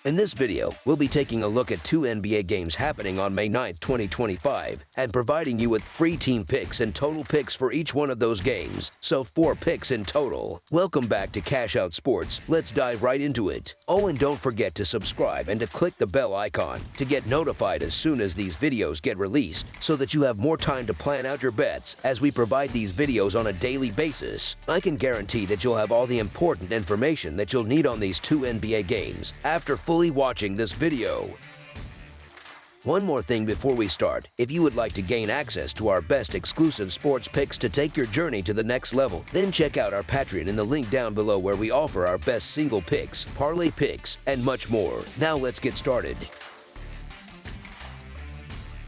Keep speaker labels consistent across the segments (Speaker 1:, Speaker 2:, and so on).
Speaker 1: In this video, we'll be taking a look at two NBA games happening on May 9th, 2025, and providing you with free team picks and total picks for each one of those games, so 4 picks in total. Welcome back to Cash Out Sports. Let's dive right into it. Oh, and don't forget to subscribe and to click the bell icon to get notified as soon as these videos get released, so that you have more time to plan out your bets as we provide these videos on a daily basis. I can guarantee that you'll have all the important information that you'll need on these two NBA games after fully watching this video. One more thing before we start. If you would like to gain access to our best exclusive sports picks to take your journey to the next level, then check out our Patreon in the link down below, where we offer our best single picks, parlay picks, and much more. Now let's get started.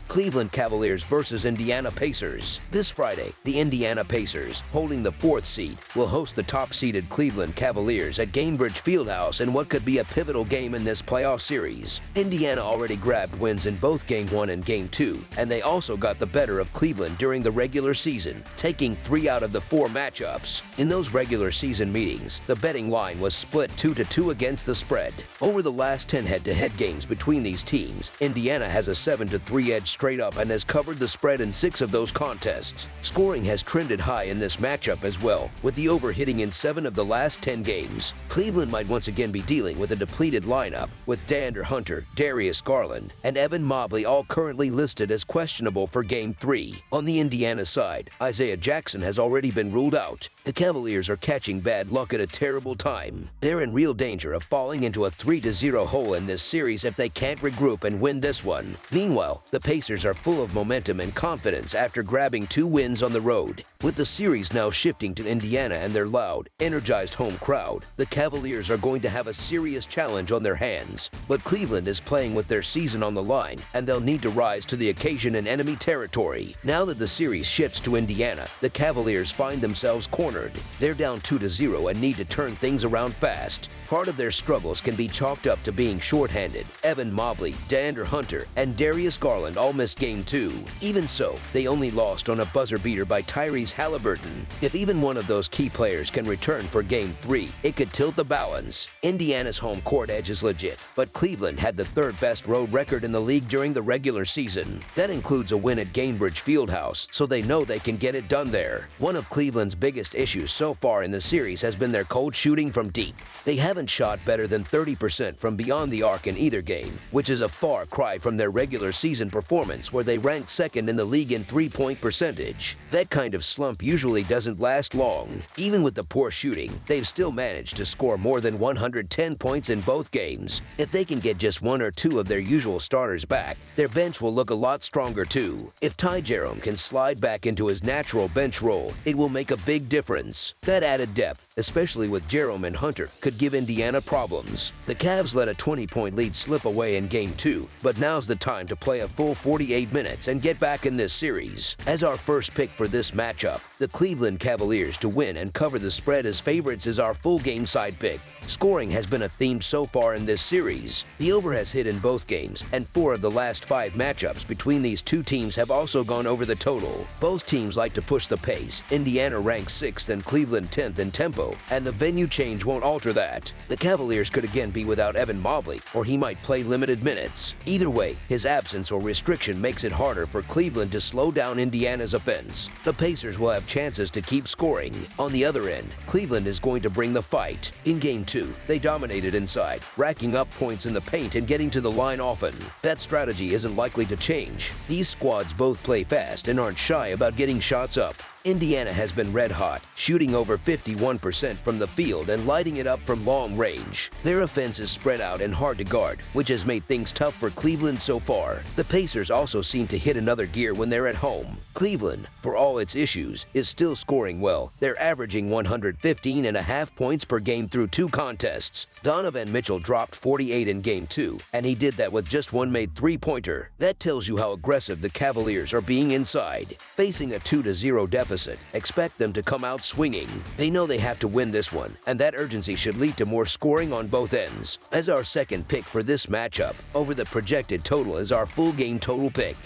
Speaker 1: Cleveland Cavaliers versus Indiana Pacers. This Friday, the Indiana Pacers, holding the 4th seed, will host the top-seeded Cleveland Cavaliers at Gainbridge Fieldhouse in what could be a pivotal game in this playoff series. Indiana already grabbed wins in both Game 1 and Game 2, and they also got the better of Cleveland during the regular season, taking 3 out of the 4 matchups. In those regular season meetings, the betting line was split 2-2 against the spread. Over the last 10 head-to-head games between these teams, Indiana has a 7-3 edge straight up and has covered the spread in 6 of those contests. Scoring has trended high in this matchup as well, with the over hitting in 7 of the last 10 games. Cleveland might once again be dealing with a depleted lineup, with DeAndre Hunter, Darius Garland, and Evan Mobley all currently listed as questionable for Game 3. On the Indiana side, Isaiah Jackson has already been ruled out. The Cavaliers are catching bad luck at a terrible time. They're in real danger of falling into a 3-0 hole in this series if they can't regroup and win this one. Meanwhile, the Pacers are full of momentum and confidence after grabbing 2 wins on the road. With the series now shifting to Indiana and their loud, energized home crowd, the Cavaliers are going to have a serious challenge on their hands. But Cleveland is playing with their season on the line, and they'll need to rise to the occasion in enemy territory. Now that the series shifts to Indiana, the Cavaliers find themselves cornered. They're down 2-0 and need to turn things around fast. Part of their struggles can be chalked up to being shorthanded. Evan Mobley, DeAndre Hunter, and Darius Garland all missed Game 2. Even so, they only lost on a buzzer beater by Tyrese Halliburton. If even one of those key players can return for Game 3, it could tilt the balance. Indiana's home court edge is legit, but Cleveland had the 3rd best road record in the league during the regular season. That includes a win at Gainbridge Fieldhouse, so they know they can get it done there. One of Cleveland's biggest issues so far in the series has been their cold shooting from deep. They haven't shot better than 30% from beyond the arc in either game, which is a far cry from their regular season performance, where they ranked 2nd in the league in 3-point percentage. That kind of slump usually doesn't last long. Even with the poor shooting, they've still managed to score more than 110 points in both games. If they can get just 1 or 2 of their usual starters back, their bench will look a lot stronger too. If Ty Jerome can slide back into his natural bench role, it will make a big difference. That added depth, especially with Jerome and Hunter, could give Indiana problems. The Cavs let a 20-point lead slip away in Game 2, but now's the time to play a full 48 minutes and get back in this series. As our first pick for this matchup, the Cleveland Cavaliers to win and cover the spread as favorites is our full game side pick. Scoring has been a theme so far in this series. The over has hit in both games, and 4 of the last 5 matchups between these two teams have also gone over the total. Both teams like to push the pace. Indiana ranks 6th and Cleveland 10th in tempo, and the venue change won't alter that. The Cavaliers could again be without Evan Mobley, or he might play limited minutes. Either way, his absence or restriction makes it harder for Cleveland to slow down Indiana's offense. The Pacers will have chances to keep scoring. On the other end, Cleveland is going to bring the fight. In Game 2, they dominated inside, racking up points in the paint and getting to the line often. That strategy isn't likely to change. These squads both play fast and aren't shy about getting shots up. Indiana has been red hot, shooting over 51% from the field and lighting it up from long range. Their offense is spread out and hard to guard, which has made things tough for Cleveland so far. The Pacers also seem to hit another gear when they're at home. Cleveland, for all its issues, is still scoring well. They're averaging 115.5 points per game through 2 contests. Donovan Mitchell dropped 48 in Game 2, and he did that with just 1 made 3-pointer. That tells you how aggressive the Cavaliers are being inside. Facing a 2-0 deficit, expect them to come out swinging. They know they have to win this one, and that urgency should lead to more scoring on both ends. As our second pick for this matchup, over the projected total is our full game total pick.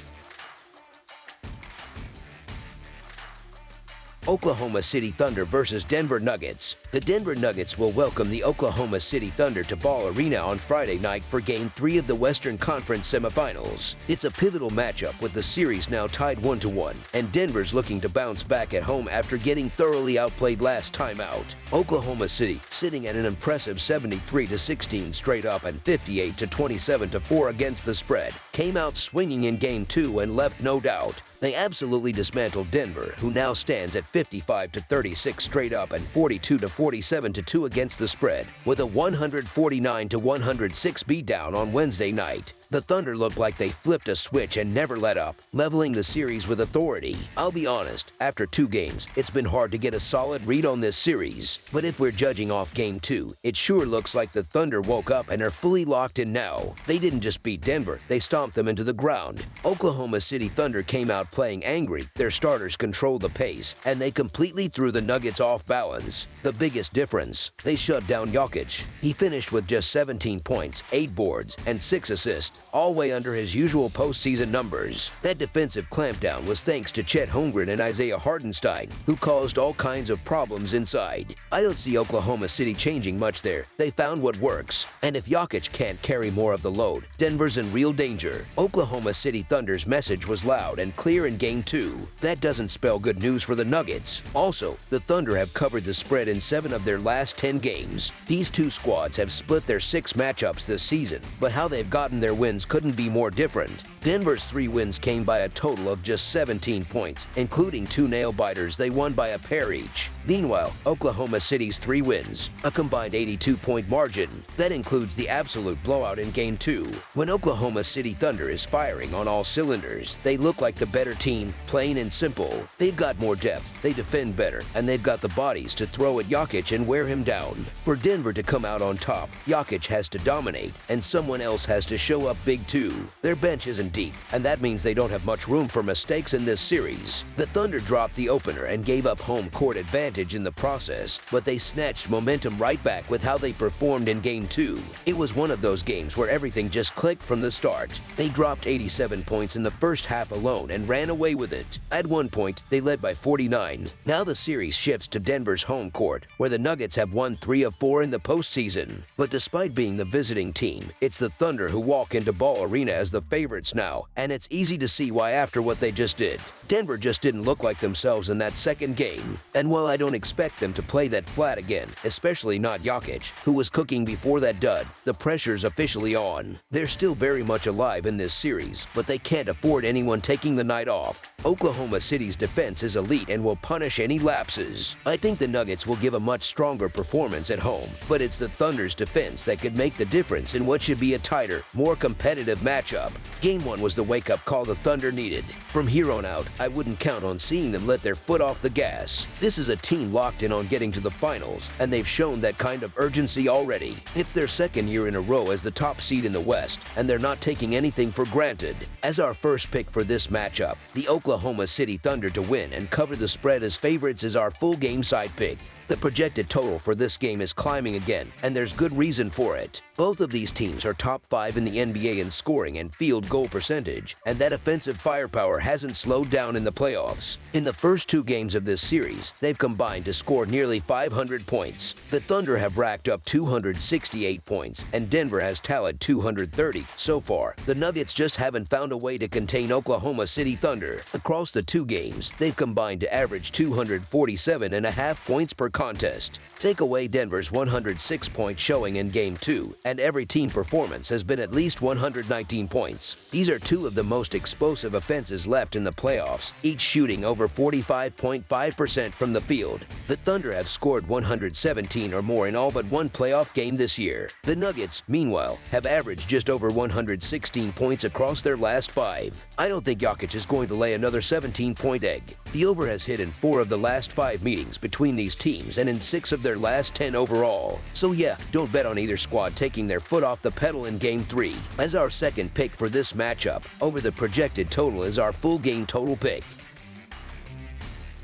Speaker 1: Oklahoma City Thunder versus Denver Nuggets. The Denver Nuggets will welcome the Oklahoma City Thunder to Ball Arena on Friday night for Game 3 of the Western Conference semifinals. It's a pivotal matchup with the series now tied 1-1, and Denver's looking to bounce back at home after getting thoroughly outplayed last time out. Oklahoma City, sitting at an impressive 73-16 straight up and 58-27-4 against the spread, came out swinging in Game 2 and left no doubt. They absolutely dismantled Denver, who now stands at 55-36 straight up and 42-47-2 against the spread, with a 149-106 beatdown on Wednesday night. The Thunder looked like they flipped a switch and never let up, leveling the series with authority. I'll be honest, after 2 games, it's been hard to get a solid read on this series. But if we're judging off Game 2, it sure looks like the Thunder woke up and are fully locked in now. They didn't just beat Denver, they stomped them into the ground. Oklahoma City Thunder came out playing angry, their starters controlled the pace, and they completely threw the Nuggets off balance. The biggest difference, they shut down Jokic. He finished with just 17 points, 8 boards, and 6 assists, all way under his usual postseason numbers. That defensive clampdown was thanks to Chet Holmgren and Isaiah Hartenstein, who caused all kinds of problems inside. I don't see Oklahoma City changing much there. They found what works. And if Jokic can't carry more of the load, Denver's in real danger. Oklahoma City Thunder's message was loud and clear in Game 2. That doesn't spell good news for the Nuggets. Also, the Thunder have covered the spread in 7 of their last 10 games. These 2 squads have split their 6 matchups this season, but how they've gotten their wins couldn't be more different. Denver's 3 wins came by a total of just 17 points, including 2 nail-biters they won by a pair each. Meanwhile, Oklahoma City's 3 wins, a combined 82-point margin. That includes the absolute blowout in Game 2. When Oklahoma City Thunder is firing on all cylinders, they look like the better team, plain and simple. They've got more depth, they defend better, and they've got the bodies to throw at Jokic and wear him down. For Denver to come out on top, Jokic has to dominate, and someone else has to show up big too. Their bench isn't deep, and that means they don't have much room for mistakes in this series. The Thunder dropped the opener and gave up home court advantage in the process, but they snatched momentum right back with how they performed in Game 2. It was one of those games where everything just clicked from the start. They dropped 87 points in the first half alone and ran away with it. At one point, they led by 49. Now the series shifts to Denver's home court, where the Nuggets have won 3 of 4 in the postseason. But despite being the visiting team, it's the Thunder who walk into Ball Arena as the favorites now, and it's easy to see why after what they just did. Denver just didn't look like themselves in that second game. And while I don't expect them to play that flat again, especially not Jokic, who was cooking before that dud, the pressure's officially on. They're still very much alive in this series, but they can't afford anyone taking the night off. Oklahoma City's defense is elite and will punish any lapses. I think the Nuggets will give a much stronger performance at home, but it's the Thunder's defense that could make the difference in what should be a tighter, more competitive matchup. Game 1 was the wake-up call the Thunder needed. From here on out, I wouldn't count on seeing them let their foot off the gas. This is a team locked in on getting to the finals, and they've shown that kind of urgency already. It's their second year in a row as the top seed in the West, and they're not taking anything for granted. As our first pick for this matchup, the Oklahoma City Thunder to win and cover the spread as favorites is our full game side pick. The projected total for this game is climbing again, and there's good reason for it. Both of these teams are top 5 in the NBA in scoring and field goal percentage, and that offensive firepower hasn't slowed down in the playoffs. In the first 2 games of this series, they've combined to score nearly 500 points. The Thunder have racked up 268 points, and Denver has tallied 230 so far. The Nuggets just haven't found a way to contain Oklahoma City Thunder. Across the 2 games, they've combined to average 247.5 points per contest. Take away Denver's 106-point showing in Game 2, and every team performance has been at least 119 points. These are 2 of the most explosive offenses left in the playoffs, each shooting over 45.5% from the field. The Thunder have scored 117 or more in all but 1 playoff game this year. The Nuggets, meanwhile, have averaged just over 116 points across their last 5. I don't think Jokic is going to lay another 17-point egg. The over has hit in 4 of the last 5 meetings between these teams and in 6 of their last 10 overall. So yeah, don't bet on either squad taking their foot off the pedal in Game 3. As our second pick for this matchup, over the projected total is our full game total pick.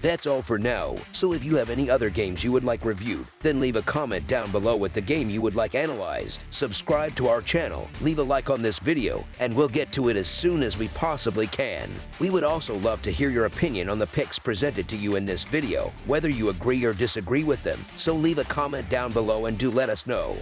Speaker 1: That's all for now, so if you have any other games you would like reviewed, then leave a comment down below with the game you would like analyzed. Subscribe to our channel, leave a like on this video, and we'll get to it as soon as we possibly can. We would also love to hear your opinion on the picks presented to you in this video, whether you agree or disagree with them, so leave a comment down below and do let us know.